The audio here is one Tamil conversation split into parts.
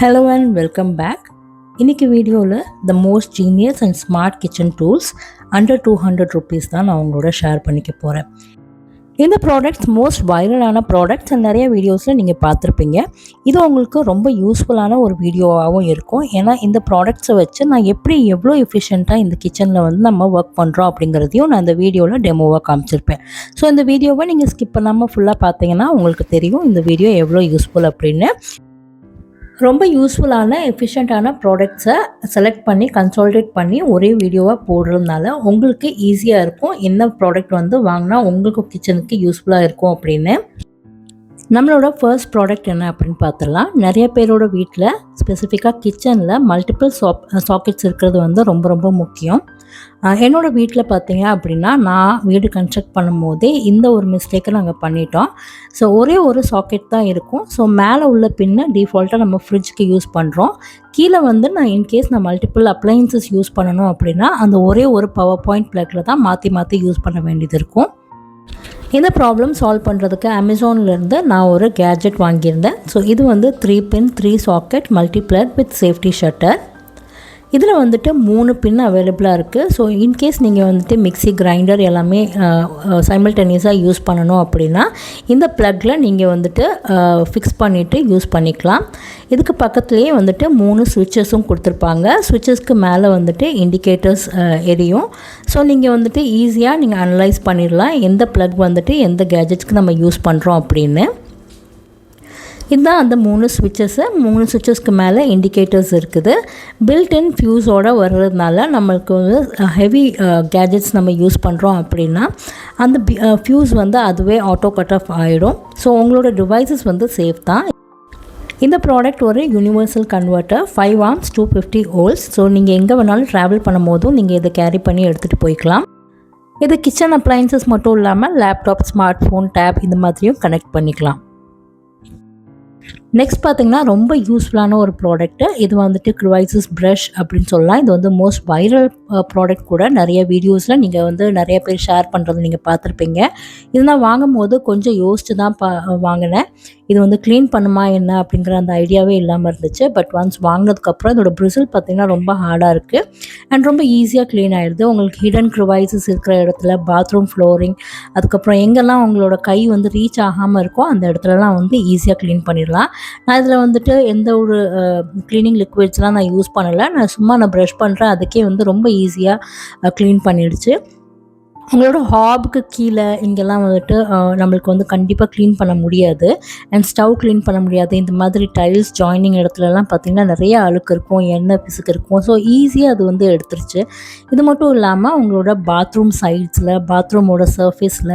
Hello and welcome back. இன்னைக்கு வீடியோவில் the most genius and smart kitchen tools under 200 rupees தான் நான் உங்களோட ஷேர் பண்ணிக்க போகிறேன். இந்த ப்ராடக்ட்ஸ் மோஸ்ட் வைரலான ப்ராடக்ட்ஸ் அண்ட் நிறைய வீடியோஸில் நீங்கள் பார்த்துருப்பீங்க. இது உங்களுக்கு ரொம்ப யூஸ்ஃபுல்லான ஒரு வீடியோவாகவும் இருக்கும். ஏன்னா இந்த ப்ராடக்ட்ஸை வச்சு நான் எவ்வளோ எஃபிஷியண்ட்டாக இந்த கிச்சனில் வந்து நம்ம ஒர்க் பண்ணுறோம் அப்படிங்கிறதையும் நான் இந்த வீடியோவில் டெமோவாக காமிச்சிருப்பேன். ஸோ இந்த வீடியோவை நீங்கள் ஸ்கிப் பண்ணாமல் ஃபுல்லாக பார்த்தீங்கன்னா உங்களுக்கு தெரியும் இந்த வீடியோ எவ்வளோ யூஸ்ஃபுல் அப்படின்னு. ரொம்ப யூஸ்ஃபுல்லான எஃபிஷியண்ட்டான ப்ராடக்ட்ஸை செலக்ட் பண்ணி கன்சாலிடேட் பண்ணி ஒரே வீடியோவாக போடுறதுனால உங்களுக்கு ஈஸியாக இருக்கும் என்ன ப்ராடக்ட் வந்து வாங்கினா உங்களுக்கு கிச்சனுக்கு யூஸ்ஃபுல்லாக இருக்கும் அப்படின்னு. நம்மளோட ஃபர்ஸ்ட் ப்ராடக்ட் என்ன அப்படின்னு பார்த்துடலாம். நிறைய பேரோட வீட்டில் ஸ்பெசிஃபிக்காக கிச்சனில் மல்டிபிள் சாக்கெட்ஸ் இருக்கிறது வந்து ரொம்ப ரொம்ப முக்கியம். என்னோடய வீட்டில் பார்த்தீங்க அப்படின்னா நான் வீடு கன்ஸ்ட்ரக்ட் பண்ணும் போதே இந்த ஒரு மிஸ்டேக்கை நாங்கள் பண்ணிட்டோம். ஸோ ஒரே ஒரு சாக்கெட் தான் இருக்கும். ஸோ மேலே உள்ள பின்னை டிஃபால்ட்டாக நம்ம ஃப்ரிட்ஜுக்கு யூஸ் பண்ணுறோம். கீழே வந்து நான் இன்கேஸ் நான் மல்டிபிள் அப்ளையன்சஸ் யூஸ் பண்ணணும் அப்படின்னா அந்த ஒரே ஒரு பவர் பாயிண்ட் ப்ளக்கில் தான் மாற்றி யூஸ் பண்ண வேண்டியது இருக்கும். இந்த ப்ராப்ளம் சால்வ் பண்ணுறதுக்கு அமேசான்லேருந்து நான் ஒரு கேட்ஜெட் வாங்கியிருந்தேன். ஸோ இது வந்து 3 pin 3 socket multi plug with safety shutter. இதில் வந்துட்டு 3 பின் அவைலபிளாக இருக்குது. ஸோ இன்கேஸ் நீங்கள் வந்துட்டு மிக்சி கிரைண்டர் எல்லாமே சைமல்டேனியஸாக யூஸ் பண்ணணும் அப்படின்னா இந்த ப்ளக்கில் நீங்கள் வந்துட்டு ஃபிக்ஸ் பண்ணிவிட்டு யூஸ் பண்ணிக்கலாம். இதுக்கு பக்கத்துலேயே வந்துட்டு 3 ஸ்விட்சஸும் கொடுத்துருப்பாங்க. ஸ்விட்சஸ்க்கு மேலே வந்துட்டு இண்டிகேட்டர்ஸ் எரியும். ஸோ நீங்கள் வந்துட்டு ஈஸியாக நீங்கள் அனலைஸ் பண்ணிடலாம் எந்த ப்ளக் வந்துட்டு எந்த கேஜெட்ஸ்க்கு நம்ம யூஸ் பண்ணுறோம் அப்படின்னு. இதுதான் அந்த 3 ஸ்விட்சஸ்க்கு மேலே இண்டிகேட்டர்ஸ் இருக்குது. பில்ட்-இன் ஃபியூஸோடு வர்றதுனால நம்மளுக்கு வந்து ஹெவி கேஜெட்ஸ் நம்ம யூஸ் பண்ணுறோம் அப்படின்னா அந்த ஃபியூஸ் வந்து அதுவே ஆட்டோ கட் ஆஃப் ஆகிடும். ஸோ உங்களோட டிவைசஸ் வந்து சேஃப் தான். இந்த ப்ராடக்ட் ஒரு universal converter 5 amps 250 volts. So நீங்கள் எங்கே வேணாலும் ட்ராவல் பண்ணும் போதும் நீங்கள் இதை கேரி பண்ணி எடுத்துகிட்டு போய்க்கலாம். இது கிச்சன் அப்ளையன்சஸ் மட்டும் இல்லாமல் லேப்டாப், ஸ்மார்ட் ஃபோன், டேப் இந்த மாதிரியும் கனெக்ட் பண்ணிக்கலாம். நெக்ஸ்ட் பார்த்திங்கன்னா ரொம்ப யூஸ்ஃபுல்லான ஒரு ப்ராடக்ட்டு. இது வந்துட்டு க்ரிவைசஸ் ப்ரஷ் அப்படின்னு சொல்லலாம். இது வந்து மோஸ்ட் வைரல் ப்ராடக்ட் கூட. நிறைய வீடியோஸில் நீங்கள் வந்து நிறைய பேர் ஷேர் பண்ணுறது நீங்கள் பார்த்துருப்பீங்க. இது நான் வாங்கும் போது கொஞ்சம் யோசித்து தான் வாங்கினேன். இது வந்து க்ளீன் பண்ணுமா என்ன அப்படிங்கிற அந்த ஐடியாவே இல்லாமல் இருந்துச்சு. பட் ஒன்ஸ் வாங்கினதுக்கப்புறம் இதோட பிரிசில் பார்த்திங்கன்னா ரொம்ப ஹார்டாக இருக்குது அண்ட் ரொம்ப ஈஸியாக க்ளீன் ஆகிடுது. உங்களுக்கு ஹிடன் க்ரிவைசஸ் இருக்கிற இடத்துல, பாத்ரூம் ஃப்ளோரிங், அதுக்கப்புறம் எங்கெல்லாம் உங்களோட கை வந்து ரீச் ஆகாமல் இருக்கோ அந்த இடத்துலலாம் வந்து ஈஸியாக க்ளீன் பண்ணிடலாம். நான் இதில் வந்துட்டு எந்த ஒரு க்ளீனிங் லிக்விட்ஸ்லாம் நான் யூஸ் பண்ணலை. நான் ப்ரஷ் பண்ணுறேன். அதுக்கே வந்து ரொம்ப ஈஸியாக க்ளீன் பண்ணிடுச்சு. உங்களோட ஹாபுக்கு கீழே இங்கெல்லாம் வந்துட்டு நம்மளுக்கு வந்து கண்டிப்பாக க்ளீன் பண்ண முடியாது அண்ட் ஸ்டவ் க்ளீன் பண்ண முடியாது. இந்த மாதிரி டைல்ஸ் ஜாயினிங் இடத்துலலாம் பார்த்திங்கன்னா நிறைய அழுக்கு இருக்கும், எண்ணெய் பிசுக்கு இருக்கும். ஸோ ஈஸியாக அது வந்து எடுத்துருச்சு. இது மட்டும் இல்லாமல் உங்களோட பாத்ரூம் சைட்ஸில், பாத்ரூமோட சர்ஃபேஸில்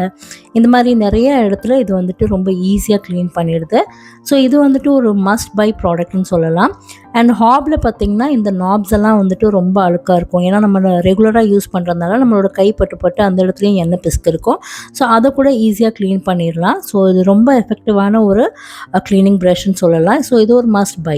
இந்த மாதிரி நிறைய இடத்துல இது வந்துட்டு ரொம்ப ஈஸியாக க்ளீன் பண்ணிடுது. ஸோ இது வந்துட்டு ஒரு மஸ்ட் பை ப்ராடக்ட்னு சொல்லலாம். அண்ட் ஹாபில் பார்த்திங்கன்னா இந்த நாப்ஸ் எல்லாம் வந்துட்டு ரொம்ப அழுக்காக இருக்கும். ஏன்னா நம்ம ரெகுலராக யூஸ் பண்ணுறதுனால நம்மளோட கை பட்டு அந்த இடத்துலையும் எண்ணெய் பிசுக்கு இருக்கும். ஸோ அதை கூட ஈஸியாக க்ளீன் பண்ணிடலாம். ஸோ இது ரொம்ப எஃபெக்டிவான ஒரு க்ளீனிங் ப்ரஷ்ன்னு சொல்லலாம். ஸோ இது ஒரு மஸ்ட் பை.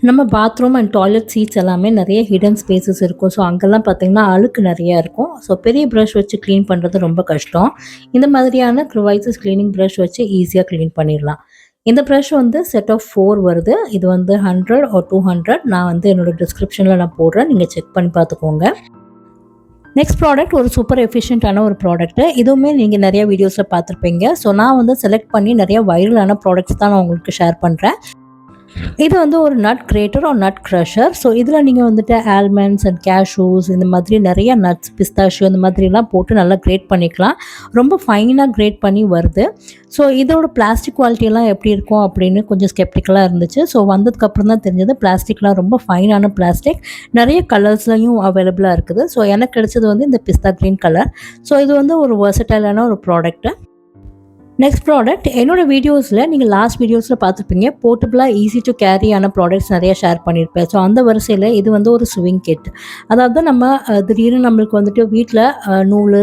நம்ம பாத்ரூம் அண்ட் டாய்லெட் சீட்ஸ் எல்லாமே நிறைய ஹிடன் ஸ்பேசஸ் இருக்கும். ஸோ அங்கெல்லாம் பார்த்திங்கன்னா அழுக்கு நிறையா இருக்கும். ஸோ பெரிய ப்ரஷ் வச்சு க்ளீன் பண்ணுறது ரொம்ப கஷ்டம். இந்த மாதிரியான க்ரிவைசஸ் க்ளீனிங் ப்ரஷ் வச்சு ஈஸியாக க்ளீன் பண்ணிடலாம். இந்த ப்ரஷ் வந்து செட் ஆஃப் 4 வருது. இது வந்து 100 or 200. நான் வந்து என்னோடய டிஸ்கிரிப்ஷனில் நான் போடுறேன், நீங்கள் செக் பண்ணி பார்த்துக்கோங்க. நெக்ஸ்ட் ப்ராடக்ட் ஒரு சூப்பர் எஃபிஷியண்ட்டான ஒரு ப்ராடக்ட்டு. இதுவுமே நீங்கள் நிறைய வீடியோஸில் பார்த்துருப்பீங்க. ஸோ நான் வந்து செலக்ட் பண்ணி நிறைய வைரலான ப்ராடக்ட்ஸ் தான் நான் உங்களுக்கு ஷேர் பண்ணுறேன். இது வந்து ஒரு நட் கிரேட்டர் ஒரு நட் க்ரஷர். ஸோ இதில் நீங்கள் வந்துட்டு ஆல்மண்ட்ஸ் அண்ட் கேஷ்யூஸ் இந்த மாதிரி நிறைய நட்ஸ், பிஸ்தாஷியோ இந்த மாதிரிலாம் போட்டு நல்லா கிரேட் பண்ணிக்கலாம். ரொம்ப ஃபைனாக கிரேட் பண்ணி வருது. ஸோ இதோட பிளாஸ்டிக் குவாலிட்டியெல்லாம் எப்படி இருக்கும் அப்படின்னு கொஞ்சம் ஸ்கெப்டிக்கலாக இருந்துச்சு. ஸோ வந்ததுக்கப்புறம் தான் தெரிஞ்சது பிளாஸ்டிக்லாம் ரொம்ப ஃபைனான பிளாஸ்டிக். நிறைய கலர்ஸ்லையும் அவைலபிளாக இருக்குது. ஸோ எனக்கு கிடைச்சது வந்து இந்த பிஸ்தா க்ரீன் கலர். ஸோ இது வந்து ஒரு வெர்சடைலான ஒரு ப்ராடக்ட்டு. நெக்ஸ்ட் ப்ராடக்ட் என்னோடய வீடியோஸில் நீங்கள் லாஸ்ட் வீடியோஸில் பார்த்துருப்பீங்க. போர்ட்டபுளாக ஈஸி டு கேரியான ப்ராடக்ட்ஸ் நிறையா ஷேர் பண்ணியிருப்பேன். ஸோ அந்த வரிசையில் இது வந்து ஒரு ஸ்விங் கிட். அதாவது நம்ம திடீர்னு நம்மளுக்கு வந்துட்டு வீட்டில் நூல்,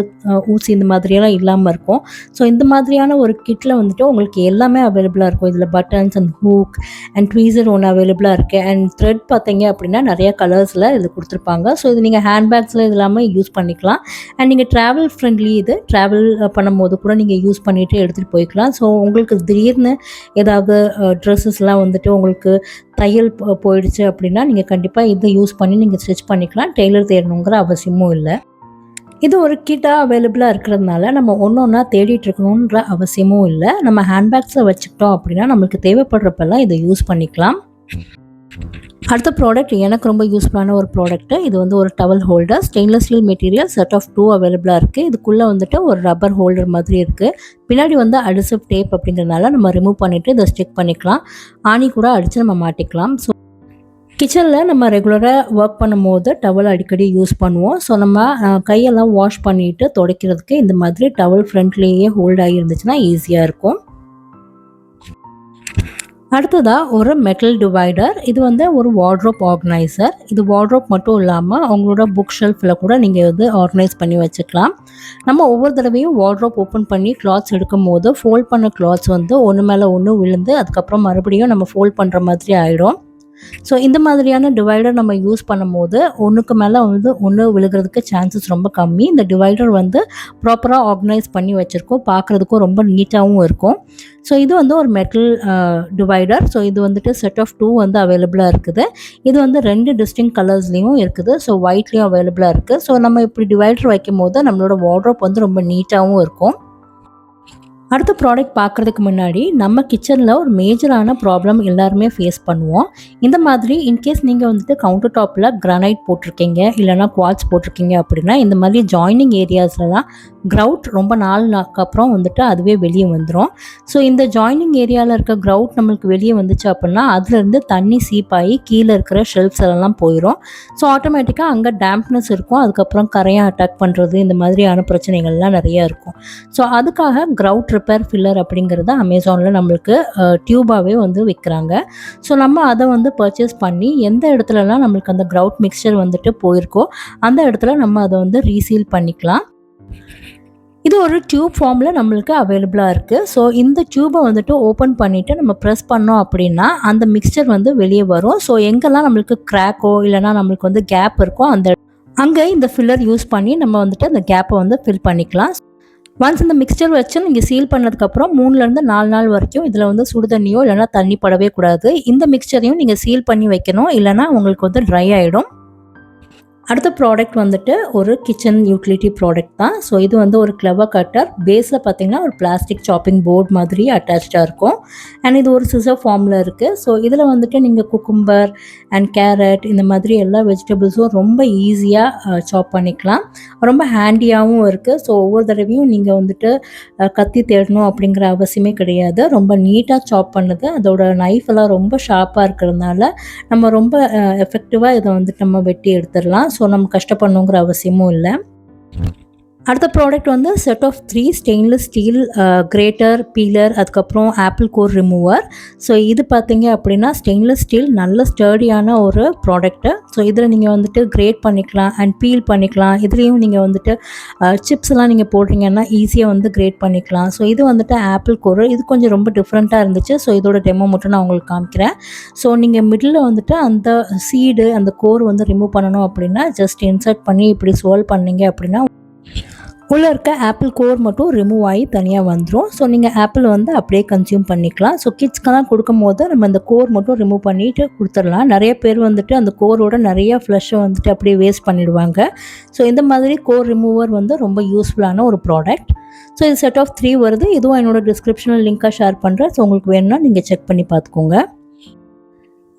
ஊசி இந்த மாதிரியெல்லாம் இல்லாமல் இருக்கும். ஸோ இந்த மாதிரியான ஒரு கிட்டில் வந்துட்டு உங்களுக்கு எல்லாமே அவைலபிளாக இருக்கும். இதில் buttons and hook and tweezer ஒன்று அவைலபிளாக இருக்குது. அண்ட் த்ரெட் பார்த்தீங்க அப்படின்னா நிறையா கலர்ஸில் இது கொடுத்துருப்பாங்க. ஸோ இது நீங்கள் ஹேண்ட்பேக்ஸில் இது எல்லாமே யூஸ் பண்ணிக்கலாம். அண்ட் நீங்கள் ட்ராவல் ஃப்ரெண்ட்லி. இது ட்ராவல் பண்ணும்போது கூட நீங்கள் யூஸ் பண்ணிவிட்டு எடுத்துகிட்டு எடுத்துகிட்டு போய்க்கலாம். ஸோ உங்களுக்கு திடீர்னு ஏதாவது ட்ரெஸ்ஸஸ்லாம் வந்துட்டு உங்களுக்கு தையல் போயிடுச்சு அப்படின்னா நீங்கள் கண்டிப்பாக இதை யூஸ் பண்ணி நீங்கள் ஸ்டிச் பண்ணிக்கலாம். டெய்லர் தேடணுங்கிற அவசியமும் இல்லை. இது ஒரு கிட்டாக அவைலபிளாக இருக்கிறதுனால நம்ம ஒன்று ஒன்றா தேடிட்டு இருக்கணுன்ற அவசியமும் இல்லை. நம்ம ஹேண்ட்பேக்ஸில் வச்சுக்கிட்டோம் அப்படின்னா நம்மளுக்கு தேவைப்படுறப்பெல்லாம் இதை யூஸ் பண்ணிக்கலாம். அடுத்த ப்ராடக்ட் எனக்கு ரொம்ப யூஸ்ஃபுல்லான ஒரு ப்ராடக்ட்டு. இது வந்து ஒரு towel holder. Stainless steel material, set of 2 அவைலபிளாக இருக்குது. இதுக்குள்ளே வந்துட்டு ஒரு ரப்பர் ஹோல்டர் மாதிரி இருக்குது. பின்னாடி வந்து அடிசிவ் டேப் அப்படிங்கிறதுனால நம்ம ரிமூவ் பண்ணிவிட்டு இதை ஸ்டிக் பண்ணிக்கலாம். ஆணி கூட அடித்து நம்ம மாட்டிக்கலாம். ஸோ கிச்சனில் நம்ம ரெகுலராக ஒர்க் பண்ணும்போது டவல் அடிக்கடி யூஸ் பண்ணுவோம். ஸோ நம்ம கையெல்லாம் வாஷ் பண்ணிவிட்டு துடைக்கிறதுக்கு இந்த மாதிரி டவல் ஃப்ரண்ட்லேயே ஹோல்ட் ஆகியிருந்துச்சுன்னா ஈஸியாக இருக்கும். அடுத்ததாக ஒரு மெட்டல் டிவைடர். இது வந்து ஒரு வார்ட்ரோப் ஆர்கனைசர். இது வார்ட்ரோப் மட்டும் இல்லாமல் அவங்களோட புக் ஷெல்ஃபில் கூட நீங்கள் வந்து ஆர்கனைஸ் பண்ணி வச்சுக்கலாம். நம்ம ஒவ்வொரு தடவையும் வார்ட்ரோப் ஓப்பன் பண்ணி கிளாத்ஸ் எடுக்கும் போது ஃபோல்ட் பண்ண கிளாத்ஸ் வந்து ஒன்று மேலே ஒன்று விழுந்து அதுக்கப்புறம் மறுபடியும் நம்ம ஃபோல்ட் பண்ணுற மாதிரி ஆகிடும். ஸோ இந்த மாதிரியான டிவைடர் நம்ம யூஸ் பண்ணும்போது ஒன்றுக்கு மேலே வந்து ஒன்று விழுகிறதுக்கு சான்சஸ் ரொம்ப கம்மி. இந்த டிவைடர் வந்து ப்ராப்பராக ஆர்கனைஸ் பண்ணி வச்சுருக்கோம். பார்க்குறதுக்கும் ரொம்ப நீட்டாகவும் இருக்கும். ஸோ இது வந்து ஒரு மெட்டல் டிவைடர். ஸோ இது வந்துட்டு செட் ஆஃப் 2 வந்து அவைலபிளாக இருக்குது. இது வந்து 2 டிஸ்டிங் கலர்ஸ்லேயும் இருக்குது. ஸோ ஒயிட்லேயும் அவைலபிளாக இருக்குது. ஸோ நம்ம இப்படி டிவைடர் வைக்கும் போது நம்மளோட வார்ட்ரோப் வந்து ரொம்ப நீட்டாகவும் இருக்கும். அடுத்த ப்ராடக்ட் பார்க்குறதுக்கு முன்னாடி நம்ம கிச்சனில் ஒரு மேஜரான ப்ராப்ளம் எல்லாருமே ஃபேஸ் பண்ணுவோம். இந்த மாதிரி இன்கேஸ் நீங்கள் வந்துட்டு கவுண்டர் டாப்பில் கிரானைட் போட்டிருக்கீங்க இல்லைனா குவார்ட்ஸ் போட்டிருக்கீங்க அப்படின்னா இந்த மாதிரி ஜாயினிங் ஏரியாஸ்லாம் க்ரவுட் ரொம்ப நாளுக்கு அப்புறம் வந்துட்டு அதுவே வெளியே வந்துடும். ஸோ இந்த ஜாயினிங் ஏரியாவில் இருக்க க்ரவுட் நம்மளுக்கு வெளியே வந்துச்சு அப்படின்னா அதுலேருந்து தண்ணி சீப்பாகி கீழே இருக்கிற ஷெல்ஃப்ஸ் எல்லாம் போயிடும். ஸோ ஆட்டோமேட்டிக்காக அங்கே டேம்ப்னஸ் இருக்கும். அதுக்கப்புறம் கரையான் அட்டாக் பண்ணுறது இந்த மாதிரியான பிரச்சனைகள்லாம் நிறையா இருக்கும். ஸோ அதுக்காக க்ரவுட் ரிப்பேர் ஃபில்லர் அப்படிங்கிறத அமேசானில் நம்மளுக்கு டியூபாகவே வந்து விற்கிறாங்க. ஸோ நம்ம அதை வந்து பர்ச்சேஸ் பண்ணி எந்த இடத்துலலாம் நம்மளுக்கு அந்த க்ரவுட் மிக்சர் வந்துட்டு போயிருக்கோ அந்த இடத்துல நம்ம அதை வந்து ரீசீல் பண்ணிக்கலாம். இது ஒரு டியூப் ஃபார்மில் நம்மளுக்கு அவைலபிளாக இருக்குது. ஸோ இந்த டியூபை வந்துட்டு ஓப்பன் பண்ணிவிட்டு நம்ம ப்ரெஸ் பண்ணோம் அப்படின்னா அந்த மிக்சர் வந்து வெளியே வரும். ஸோ எங்கெல்லாம் நம்மளுக்கு கிராக்கோ இல்லைனா நம்மளுக்கு வந்து கேப் இருக்கோ அங்கே இந்த ஃபில்லர் யூஸ் பண்ணி நம்ம வந்துட்டு அந்த கேப்பை வந்து ஃபில் பண்ணிக்கலாம். ஒன்ஸ் இந்த மிக்சர் வச்சு நீங்கள் சீல் பண்ணதுக்கப்புறம் 3லேருந்து 4 நாள் வரைக்கும் இதில் வந்து சுடு தண்ணியோ இல்லைனா தண்ணி படவே கூடாது. இந்த மிக்சரையும் நீங்கள் சீல் பண்ணி வைக்கணும், இல்லைனா உங்களுக்கு வந்து ட்ரை ஆகிடும். அடுத்த ப்ராடக்ட் வந்துட்டு ஒரு கிச்சன் யூட்டிலிட்டி ப்ராடக்ட் தான். ஸோ இது வந்து ஒரு கிளவர் கட்டர். பேஸில் பார்த்தீங்கன்னா ஒரு பிளாஸ்டிக் சாப்பிங் போர்ட் மாதிரி அட்டாச்சாக இருக்கும். அண்ட் இது ஒரு சிசர் ஃபார்மில் இருக்குது. ஸோ இதில் வந்துட்டு நீங்கள் குக்கும்பர் அண்ட் கேரட் இந்த மாதிரி எல்லா வெஜிடபிள்ஸும் ரொம்ப ஈஸியாக சாப் பண்ணிக்கலாம். ரொம்ப ஹேண்டியாகவும் இருக்குது. ஸோ ஒவ்வொரு தடவையும் நீங்கள் வந்துட்டு கத்தி தேடணும் அப்படிங்கிற அவசியமே கிடையாது. ரொம்ப நீட்டாக சாப் பண்ணுது. அதோட நைஃப் எல்லாம் ரொம்ப ஷார்ப்பாக இருக்கிறதுனால நம்ம ரொம்ப எஃபெக்டிவாக இதை வந்துட்டு நம்ம வெட்டி எடுத்துடலாம். ஸோ நம்ம கஷ்டப்படணுங்கிற அவசியமும் இல்லை. அடுத்த ப்ராடக்ட் வந்து set of 3 stainless steel grater, peeler, அதுக்கப்புறம் ஆப்பிள் கோர் ரிமூவர். ஸோ இது பார்த்தீங்க அப்படின்னா ஸ்டெயின்லெஸ் ஸ்டீல் நல்ல ஸ்டர்டியான ஒரு ப்ராடக்ட்டு. ஸோ இதில் நீங்கள் வந்துட்டு கிரேட் பண்ணிக்கலாம் அண்ட் பீல் பண்ணிக்கலாம். இதுலேயும் நீங்கள் வந்துட்டு சிப்ஸ்லாம் நீங்கள் போடுறீங்கன்னா ஈஸியாக வந்து கிரேட் பண்ணிக்கலாம். ஸோ இது வந்துட்டு ஆப்பிள் கோர். இது கொஞ்சம் ரொம்ப டிஃப்ரெண்ட்டாக இருந்துச்சு. ஸோ இதோட டெமோ மட்டும் நான் உங்களுக்கு காமிக்கிறேன். ஸோ நீங்கள் மிடில் வந்துட்டு அந்த சீடு அந்த கோர் வந்து ரிமூவ் பண்ணணும் அப்படின்னா ஜஸ்ட் இன்சர்ட் பண்ணி இப்படி ஸ்வால் பண்ணீங்க அப்படின்னா உள்ளே இருக்க ஆப்பிள் கோர் மட்டும் ரிமூவ் ஆகி தனியாக வந்துடும். ஸோ நீங்கள் ஆப்பிள் வந்து அப்படியே கன்சியூம் பண்ணிக்கலாம். ஸோ கிட்ஸ்க்கெல்லாம் கொடுக்கும் போது நம்ம அந்த கோர் மட்டும் ரிமூவ் பண்ணிவிட்டு கொடுத்துடலாம். நிறைய பேர் வந்துட்டு அந்த கோரோட நிறைய ஃப்ளஷை வந்துட்டு அப்படியே வேஸ்ட் பண்ணிடுவாங்க. ஸோ இந்த மாதிரி கோர் ரிமூவர் வந்து ரொம்ப யூஸ்ஃபுல்லான ஒரு ப்ராடக்ட். ஸோ இது செட் ஆஃப் 3 வருது. இதுவும் என்னோட டிஸ்கிரிப்ஷனில் லிங்காக ஷேர் பண்ணுறேன். ஸோ உங்களுக்கு வேணும்னா நீங்கள் செக் பண்ணி பார்த்துக்கோங்க.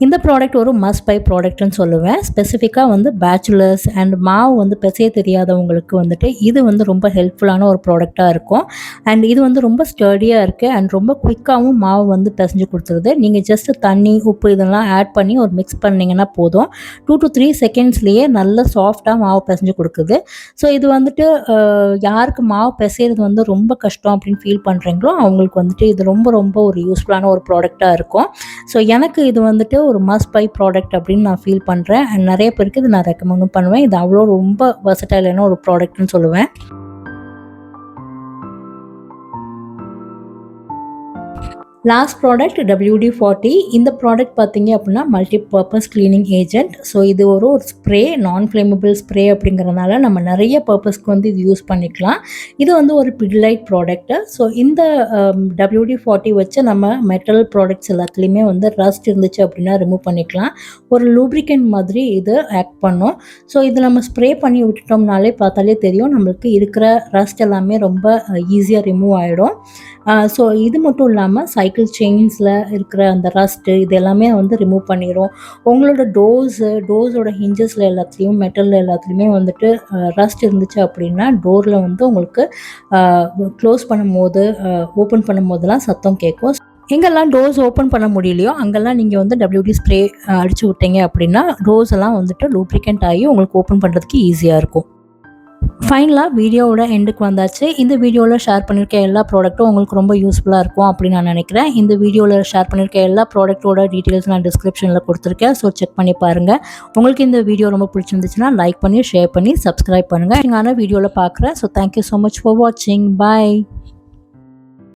இந்த ப்ராடக்ட் ஒரு மஸ்ட் பை ப்ராடக்ட்னு சொல்லுவேன். ஸ்பெசிஃபிக்காக வந்து பேச்சுலர்ஸ் அண்ட் மாவு வந்து பிசைய தெரியாதவங்களுக்கு வந்துட்டு இது வந்து ரொம்ப ஹெல்ப்ஃபுல்லான ஒரு ப்ராடக்டாக இருக்கும். அண்ட் இது வந்து ரொம்ப ஸ்டர்டியாக இருக்குது அண்ட் ரொம்ப குயிக்காகவும் மாவு வந்து பிசைஞ்சு கொடுத்துருது. நீங்கள் ஜஸ்ட் தண்ணி, உப்பு இதெல்லாம் ஆட் பண்ணி ஒரு மிக்ஸ் பண்ணிங்கன்னா போதும். 2 to 3 செகண்ட்ஸ்லேயே நல்ல சாஃப்டாக மாவு பிசைஞ்சு கொடுக்குது. ஸோ இது வந்துட்டு யாருக்கு மாவு பிசைறது வந்து ரொம்ப கஷ்டம் அப்படின்னு ஃபீல் பண்ணுறீங்களோ அவங்களுக்கு வந்துட்டு இது ரொம்ப ரொம்ப ஒரு யூஸ்ஃபுல்லான ஒரு ப்ராடக்டாக இருக்கும். ஸோ எனக்கு இது வந்துட்டு ஒரு மஸ்ட் பை ப்ராடக்ட் அப்படின்னு நான் ஃபீல் பண்ணுறேன். அண்ட் நிறைய பேருக்கு இது நான் ரெக்கமெண்டும் பண்ணுவேன். இது அவ்வளோ ரொம்ப வெர்சடைலான ஒரு ப்ராடக்ட்னு சொல்லுவேன். Last product WD-40. இந்த ப்ராடக்ட் பார்த்தீங்க அப்படின்னா multi purpose cleaning agent. So இது ஒரு ஸ்ப்ரே, நான் ஃப்ளேமபிள் ஸ்ப்ரே அப்படிங்கிறதுனால நம்ம நிறைய பர்பஸ்க்கு வந்து இது யூஸ் பண்ணிக்கலாம். இது வந்து ஒரு பிடிலைட் ப்ராடக்ட்டு. ஸோ இந்த WD-40 வச்சு நம்ம மெட்டல் ப்ராடக்ட்ஸ் எல்லாத்துலேயுமே வந்து ரஸ்ட் இருந்துச்சு அப்படின்னா ரிமூவ் பண்ணிக்கலாம். ஒரு லூப்ரிகன்ட் மாதிரி இது ஆக்ட் பண்ணும். ஸோ இது நம்ம ஸ்ப்ரே பண்ணி விட்டுட்டோம்னாலே பார்த்தாலே தெரியும் நம்மளுக்கு இருக்கிற ரஸ்ட் எல்லாமே ரொம்ப ஈஸியாக ரிமூவ் ஆகிடும். ஸோ இது மட்டும் இல்லாமல் சைக்கிள் செயின்ஸில் இருக்கிற அந்த ரஸ்ட்டு இது எல்லாமே வந்து ரிமூவ் பண்ணிடும். உங்களோட டோர்ஸோட ஹிஞ்சஸில் எல்லாத்துலேயும் மெட்டலில் எல்லாத்துலேயுமே வந்துட்டு ரஸ்ட் இருந்துச்சு அப்படின்னா டோரில் வந்து உங்களுக்கு க்ளோஸ் பண்ணும்போது ஓப்பன் பண்ணும்போதெல்லாம் சத்தம் கேட்கும். எங்கெல்லாம் டோர்ஸ் ஓப்பன் பண்ண முடியலையோ அங்கெல்லாம் நீங்கள் வந்து WD ஸ்ப்ரே அடிச்சு விட்டீங்க அப்படின்னா டோர்ஸ் எல்லாம் வந்துட்டு லூப்ரிகன்ட் ஆகி உங்களுக்கு ஓப்பன் பண்ணுறதுக்கு ஈஸியாக இருக்கும். ஃபைனலாக வீடியோவோட எண்டுக்கு வந்தாச்சு. இந்த வீடியோவில் ஷேர் பண்ணியிருக்க எல்லா ப்ராடக்ட்டும் உங்களுக்கு ரொம்ப யூஸ்ஃபுல்லாக இருக்கும் அப்படின்னு நான் நினைக்கிறேன். இந்த வீடியோவில் ஷேர் பண்ணியிருக்க எல்லா ப்ராடக்ட்டோட டீட்டெயில்ஸ் நான் டிஸ்கிரிப்ஷனில் கொடுத்துருக்கேன். ஸோ செக் பண்ணி பாருங்கள். உங்களுக்கு இந்த வீடியோ ரொம்ப பிடிச்சிருந்துச்சுன்னா லைக் பண்ணி, ஷேர் பண்ணி, சப்ஸ்கிரைப் பண்ணுங்கள். நீங்க வீடியோவில் பார்க்குறேன். So thank you so much for வாட்சிங். பாய்.